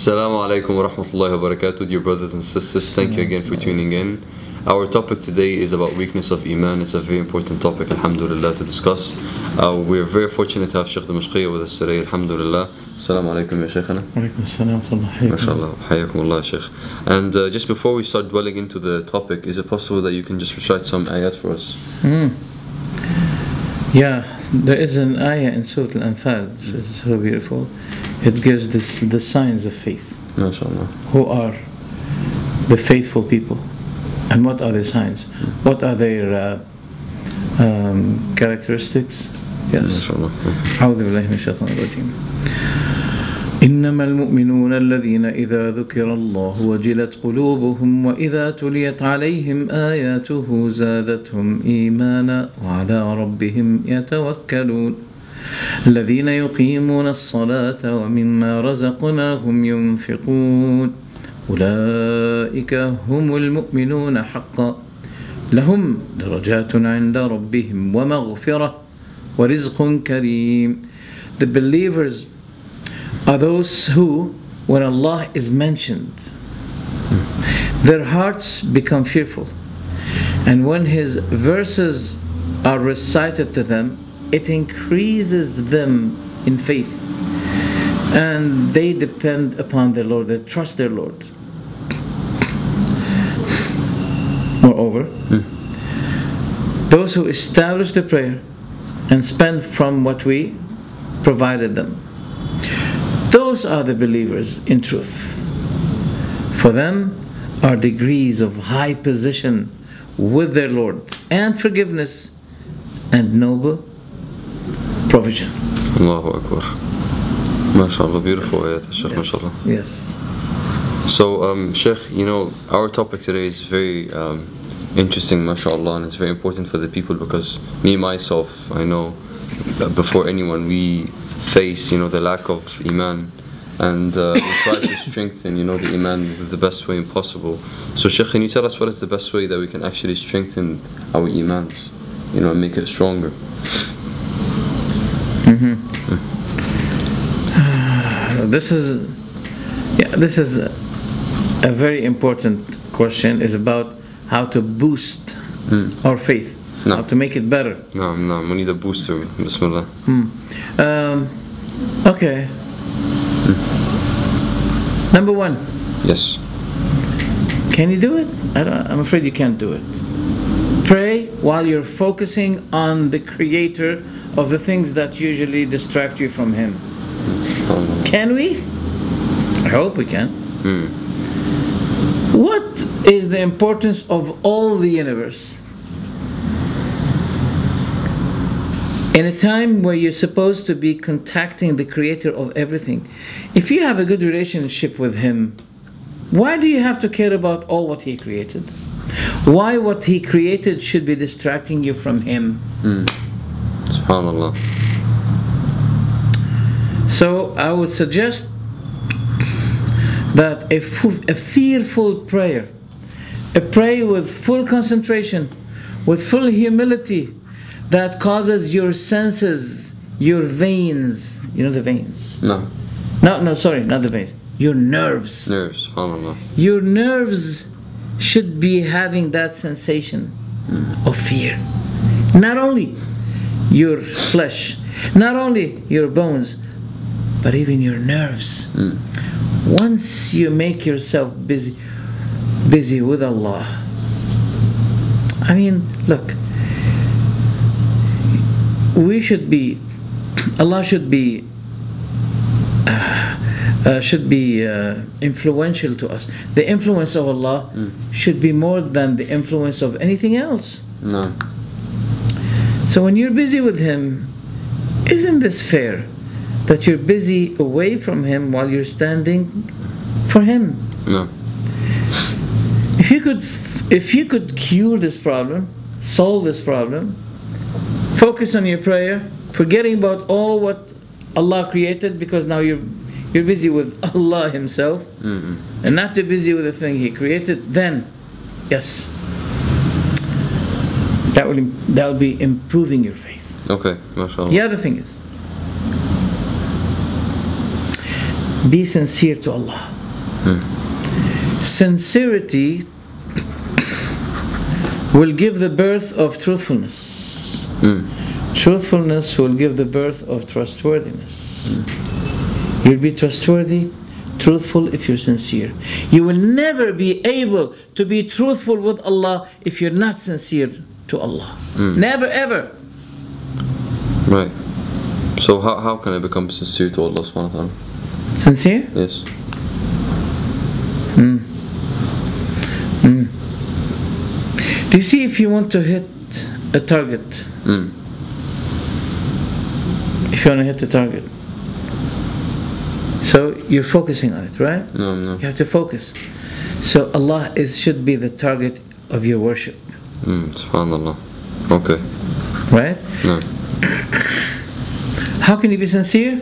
Assalamu alaikum wa rahmatullahi wa barakatuh, dear brothers and sisters. Thank you again for tuning in. Our topic today is about weakness of Iman. It's a very important topic, alhamdulillah, to discuss. We're very fortunate to have Sheikh Dimashqiah with us today, alhamdulillah. Assalamu alaikum ya Shaykhana. Alaikum assalam wa rahmatullahi. MashaAllah, hayakumullah Shaykh. And just before we start dwelling into the topic, is it possible that you can just recite some ayat for us? Yeah, there is an ayah in Surah Al-Anfal, which is so beautiful. It gives the signs of faith. MashaAllah. Who are the faithful people? And what are the signs? What are their characteristics? Yes. MashaAllah. أعوذ بالله من الشيطان الرجيم. إنما المؤمنون الذين إذا ذكر الله وجلت قلوبهم وإذا تليت عليهم آياته زادتهم إيمانا وعلى ربهم يتوكلون الذين يقيمون الصلاة ومما رزقناهم ينفقون أولئك هم المؤمنون حقا لهم درجات عند ربهم ومغفرة ورزق كريم. The believers are those who, when Allah is mentioned, their hearts become fearful, and when His verses are recited to them, it increases them in faith, and they depend upon their Lord, they trust their Lord. Moreover, those who establish the prayer and spend from what we provided them, those are the believers in truth. For them are degrees of high position with their Lord, and forgiveness, and noble provision. Allahu Akbar. MashaAllah, beautiful ayat, Shaykh, MashaAllah. Yes. So, Sheikh, you know, our topic today is very interesting, MashaAllah, and it's very important for the people because me, myself, I know before anyone, we face, you know, the lack of Iman, and we try to strengthen, you know, the Iman with the best way possible. So Sheikh, can you tell us what is the best way that we can actually strengthen our Iman, you know, and make it stronger? This is a very important question. Is about how to boost our faith, how to make it better. No, we need a booster. Bismillah. Okay. Number one. Yes. Can you do it? I'm afraid you can't do it. Pray while you're focusing on the Creator of the things that usually distract you from Him. Can we? I hope we can. What is the importance of all the universe? In a time where you're supposed to be contacting the Creator of everything, if you have a good relationship with Him, why do you have to care about all what He created? Why what He created should be distracting you from Him? SubhanAllah. So I would suggest that a fearful prayer, a prayer with full concentration, with full humility, that causes your senses, your veins, you know the veins? No, sorry, not the veins. Your nerves. Nerves, subhanAllah. Your nerves should be having that sensation of fear. Not only your flesh, not only your bones, but even your nerves. Once you make yourself busy with Allah, I mean, look, Allah should be influential to us. The influence of Allah should be more than the influence of anything else. No. So when you're busy with Him, isn't this fair that you're busy away from Him while you're standing for Him? No. If you could cure this problem, solve this problem, focus on your prayer, forgetting about all what Allah created, because now you're busy with Allah Himself, and not too busy with the thing He created, then yes, that will be improving your faith. Okay, mashallah. The other thing is, be sincere to Allah. Sincerity will give the birth of truthfulness. Truthfulness will give the birth of trustworthiness. You'll be trustworthy, truthful if you're sincere. You will never be able to be truthful with Allah if you're not sincere to Allah. Never ever. Right. So how can I become sincere to Allah subhanahu wa ta'ala? Sincere? Yes. Do you see, if you want to hit a target, if you want to hit the target, so you're focusing on it, right? No. You have to focus. So Allah should be the target of your worship. Subhanallah. Okay. Right? No. How can you be sincere?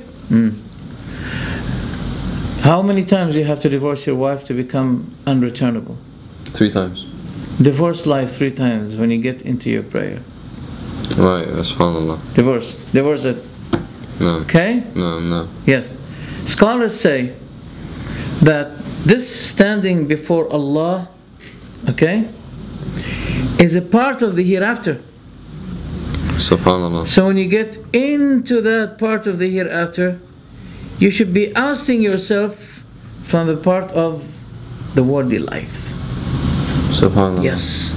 How many times do you have to divorce your wife to become unreturnable? 3 times. Divorce life 3 times when you get into your prayer. Right, subhanallah. Divorce it. No. Okay? No. Yes. Scholars say that this standing before Allah, okay, is a part of the hereafter. Subhanallah. So when you get into that part of the hereafter, you should be ousting yourself from the part of the worldly life. Subhanallah. Yes.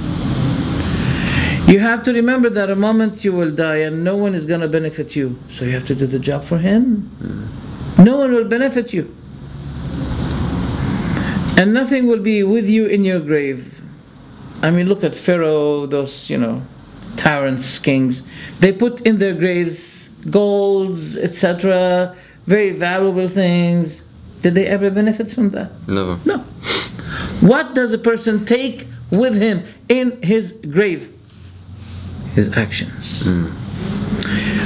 You have to remember that a moment you will die and no one is going to benefit you. So you have to do the job for Him. No one will benefit you. And nothing will be with you in your grave. I mean, look at Pharaoh, those, tyrants, kings. They put in their graves golds, etc., very valuable things. Did they ever benefit from that? Never. No. What does a person take with him in his grave? His actions.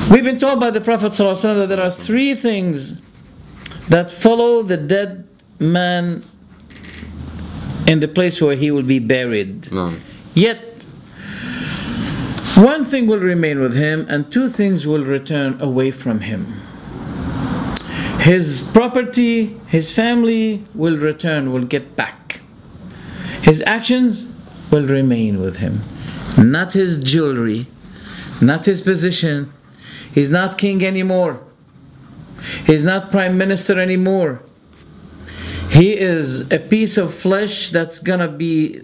We've been told by the Prophet ﷺ that there are 3 things that follow the dead man in the place where he will be buried. No. Yet, 1 thing will remain with him and 2 things will return away from him. His property, his family will return, will get back. His actions will remain with him. Not his jewelry, not his position. He's not king anymore. He's not prime minister anymore. He is a piece of flesh that's gonna be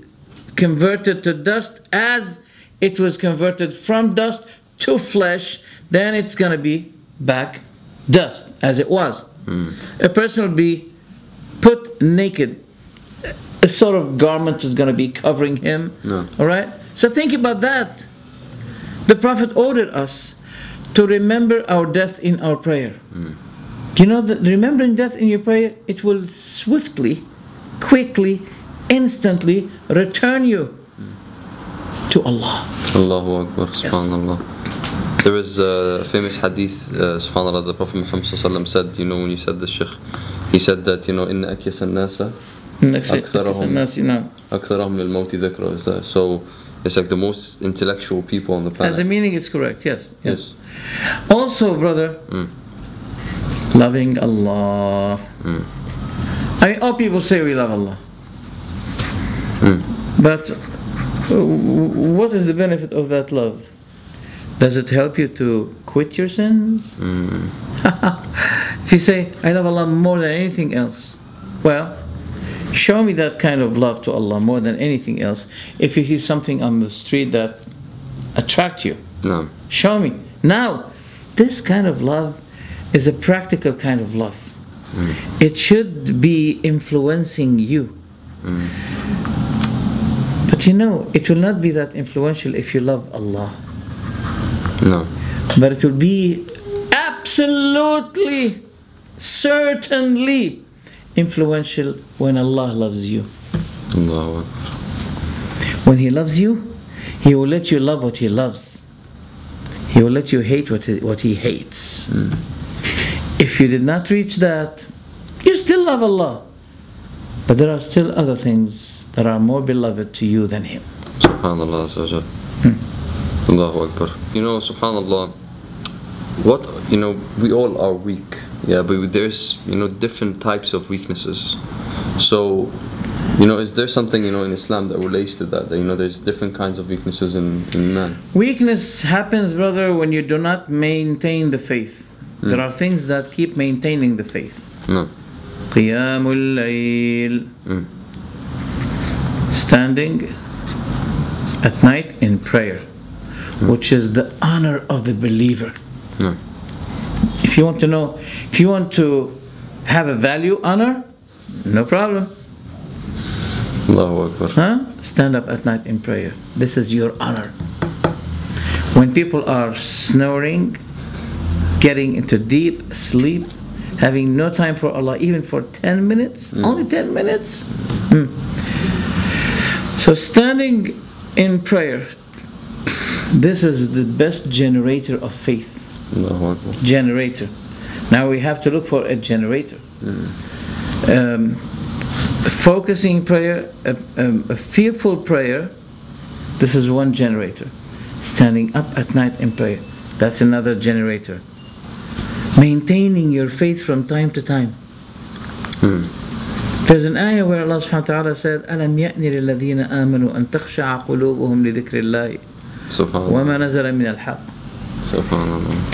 converted to dust, as it was converted from dust to flesh. Then it's gonna be back dust as it was. A person will be put naked. A sort of garment is going to be covering him. No. All right? So think about that. The Prophet ordered us to remember our death in our prayer. You know that remembering death in your prayer, it will swiftly, quickly, instantly return you to Allah. Allahu Akbar. Subhanallah. There was a famous hadith, subhanallah, the Prophet Muhammad said, when you said this, Sheikh, he said that, إِنَّ أَكْيَسَ النَّاسَ أَكْثَرَهُمْ لِلْمَوْتِ ذَكْرًا. So it's like the most intellectual people on the planet. As the meaning is correct, yes. Also, brother, loving Allah. I mean, all people say we love Allah. But what is the benefit of that love? Does it help you to quit your sins? If you say, I love Allah more than anything else, well, show me that kind of love to Allah more than anything else. If you see something on the street that attracts you, No. show me. Now, this kind of love is a practical kind of love. It should be influencing you. But it will not be that influential if you love Allah. No. But it will be absolutely, certainly influential when Allah loves you. Allahu Akbar. When He loves you, He will let you love what He loves. He will let you hate what He hates. If you did not reach that, you still love Allah. But there are still other things that are more beloved to you than Him. Subhanallah Azza wa Jal. Allahu Akbar. Subhanallah, we all are weak. Yeah, but there's, different types of weaknesses. So, you know, is there something, you know, in Islam that relates to that? That, you know, there's different kinds of weaknesses in man. Weakness happens, brother, when you do not maintain the faith. There are things that keep maintaining the faith. No. Qiyamul layl. Standing at night in prayer, which is the honor of the believer. No. If you want to know, if you want to have a value, honor, no problem. Allahu Akbar. Stand up at night in prayer. This is your honor. When people are snoring, getting into deep sleep, having no time for Allah, even for 10 minutes, only 10 minutes. So standing in prayer, this is the best generator of faith. Allahu Akbar. Generator. Now we have to look for a generator. Focusing prayer, a fearful prayer, this is one generator. Standing up at night in prayer, that's another generator. Maintaining your faith from time to time. There's an ayah where Allah subhanahu wa ta'ala said, أَلَمْ يَأْنِ لِلَّذِينَ آمَنُوا أَن تَخْشَعَ قُلُوبُهُمْ لِذِكْرِ اللَّهِ وَمَا نَزَلَ مِنَ الْحَقِّ. Subhanallah.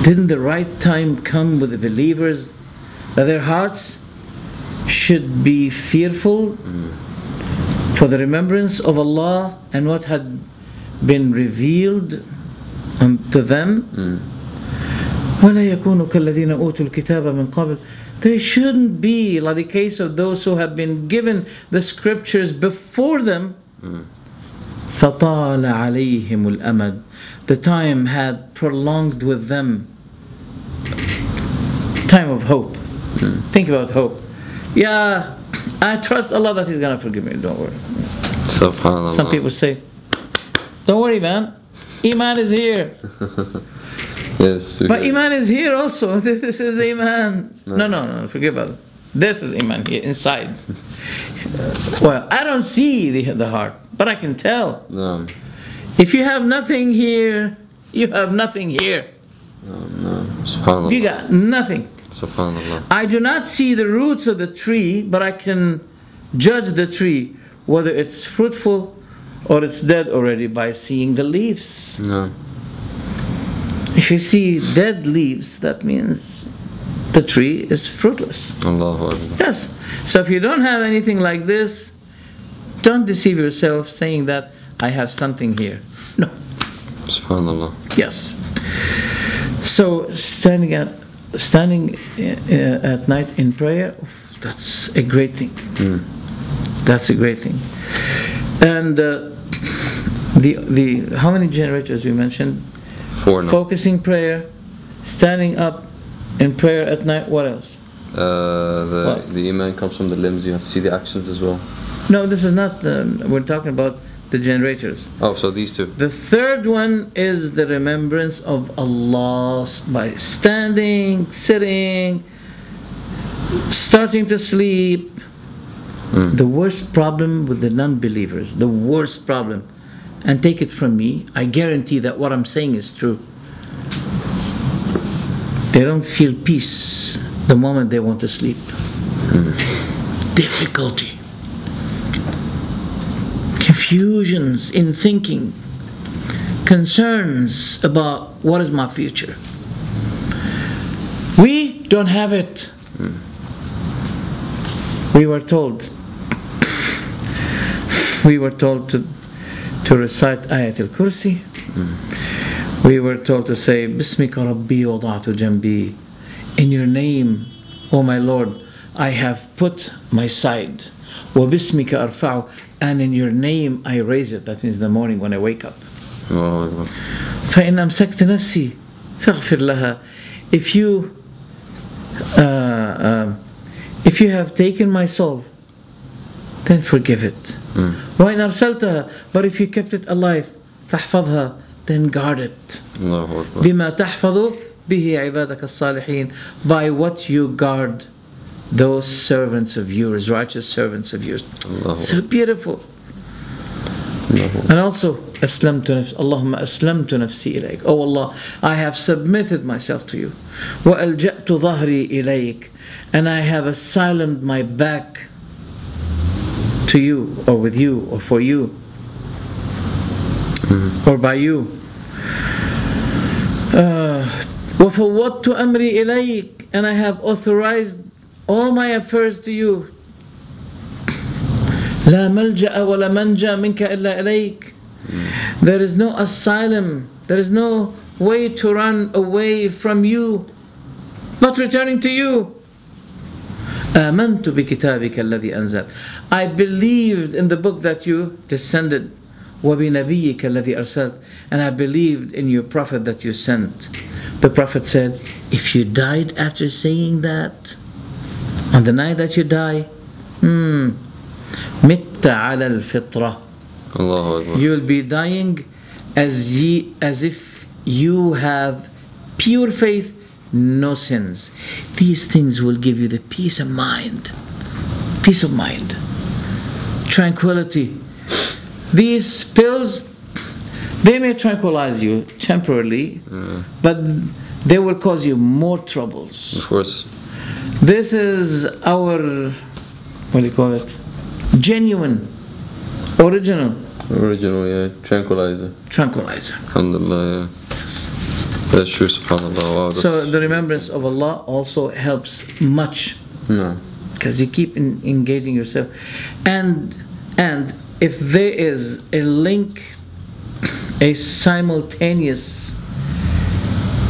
Didn't the right time come with the believers that their hearts should be fearful for the remembrance of Allah and what had been revealed unto them? وَلَا يَكُونُوا كَالَّذِينَ أُوتُوا الْكِتَابَ مِنْ قَبْلِ. They shouldn't be like the case of those who have been given the scriptures before them. فَطَالَ عَلَيْهِمُ الْأَمَدُ. The time had prolonged with them. Time of hope. Think about hope. Yeah, I trust Allah that He's gonna forgive me, don't worry. Subhanallah. Some people say, don't worry, man, Iman is here. Yes. But Iman is here also. This is Iman. No, forget about it. This is Iman here, inside. Well, I don't see the heart, but I can tell. No. If you have nothing here, you have nothing here. No. Subhanallah. You got nothing. Subhanallah. I do not see the roots of the tree, but I can judge the tree, whether it's fruitful or it's dead already, by seeing the leaves. No. If you see dead leaves, that means the tree is fruitless. Allahu Akbar. Yes. So if you don't have anything like this, don't deceive yourself saying that I have something here. No. Subhanallah. Yes. So standing at night in prayer, that's a great thing. That's a great thing. And the how many generators we mentioned? 4 now. Focusing prayer, standing up in prayer at night. What else? The Iman comes from the limbs. You have to see the actions as well. No, this is not. We're talking about the generators. Oh, so these two. The third one is the remembrance of Allah by standing, sitting, starting to sleep. The worst problem with the non-believers, the worst problem, and take it from me, I guarantee that what I'm saying is true. They don't feel peace the moment they want to sleep. Difficulty. Confusions in thinking. Concerns about what is my future. We don't have it. We were told to recite Ayat al-Kursi. We were told to say, Bismika Rabbi wada'tu jambi. In your name, O my Lord, I have put my side. Wa bismika arfa'u. And in your name I raise it. That means the morning when I wake up. فَإِنْ أَمْسَكْتَ نَفْسِي تَغْفِرْ لَهَا. If you have taken my soul, then forgive it. وَإِنْ أَرْسَلْتَهَا. But if you kept it alive, فَاحْفَظْهَا. Then guard it. بِمَا تَحْفَظُ بِهِ عِبَادَكَ الصَّالِحِينَ. By what you guard those servants of yours, righteous servants of yours. So beautiful. And also أسلمت نفسي اللهم أسلمت نفسي إليك. Oh Allah, I have submitted myself to you. وألجأت ظهري إليك, and I have asylumed my back to you, or with you, or for you, or by you. وفوضت أمري إليك, and I have authorized all my affairs to you. لا ملجأ ولا منجا منك إلا إليك. There is no asylum, there is no way to run away from you but returning to you. آمنت بكتابك الذي أنزل. I believed in the book that you descended. وبنبيك الذي أرسلت. And I believed in your prophet that you sent. The prophet said, if you died after saying that, on the night that you die, مت على الفطرة. You will be dying as if you have pure faith, no sins. These things will give you the peace of mind, tranquility. These pills, they may tranquilize you temporarily, but they will cause you more troubles. Of course. This is our, what do you call it? Genuine, original, yeah, tranquilizer. Alhamdulillah, yeah. That's true, subhanAllah. Wow, so the remembrance of Allah also helps much. No. Because you keep engaging yourself. And if there is a link, a simultaneous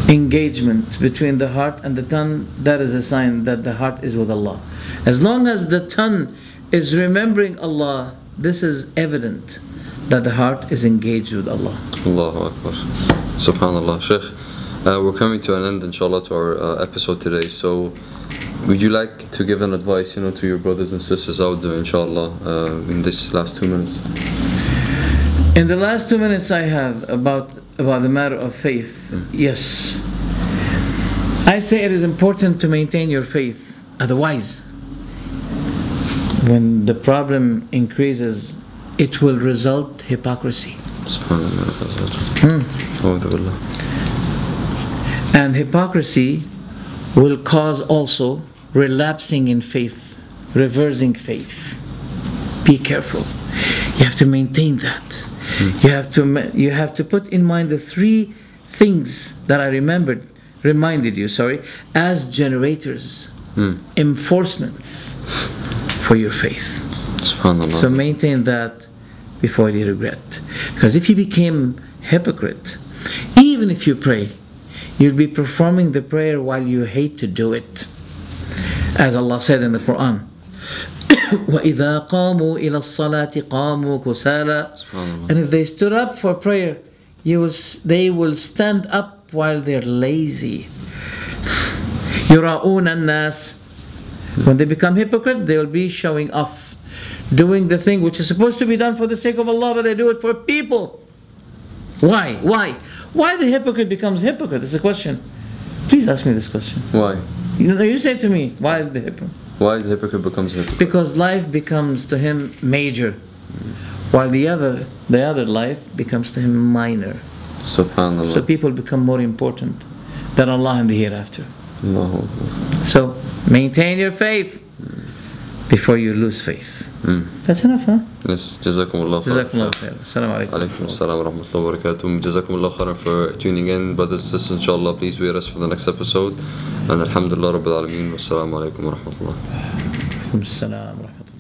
engagement between the heart and the tongue, that is a sign that the heart is with Allah. As long as the tongue is remembering Allah, this is evident that the heart is engaged with Allah. Allahu Akbar. Subhanallah. Sheikh, we're coming to an end, inshallah, to our episode today. So, would you like to give an advice, to your brothers and sisters out there, inshallah, in this last 2 minutes? In the last 2 minutes I have about the matter of faith, yes. I say it is important to maintain your faith. Otherwise, when the problem increases, it will result hypocrisy. And hypocrisy will cause also relapsing in faith, reversing faith. Be careful. You have to maintain that. You have to put in mind the 3 things that I reminded you, as generators, enforcements for your faith. SubhanAllah. So maintain that before you regret. Because if you became hypocrite, even if you pray, you'll be performing the prayer while you hate to do it. As Allah said in the Quran, وَإِذَا قَامُوا إِلَى الصَّلَاةِ قَامُوا كُسَالَى. And if they stood up for prayer, they will stand up while they're lazy. يُرَاءُونَ النَّاسِ. When they become hypocrite, they will be showing off, doing the thing which is supposed to be done for the sake of Allah, but they do it for people. Why? Why the hypocrite becomes hypocrite? It's a question. Please ask me this question. Why? You say to me, why the hypocrite? Why the hypocrite becomes hypocrite? Because life becomes to him major, while the other life becomes to him minor. SubhanAllah. So people become more important than Allah in the hereafter. Allahu. So maintain your faith before you lose faith. That's enough, huh? Yes, Jazakumullah khair. Jazakumullah khair. Assalamu alaikum. Alaikum assalam wa rahmatullahi wa barakatuh. Jazakumullah khairan for tuning in. Brothers and sisters, inshallah, please wait us for the next episode. And alhamdulillah rabbil alameen. Wassalamu alaikum wa rahmatullah. Alaikum assalam wa rahmatullah.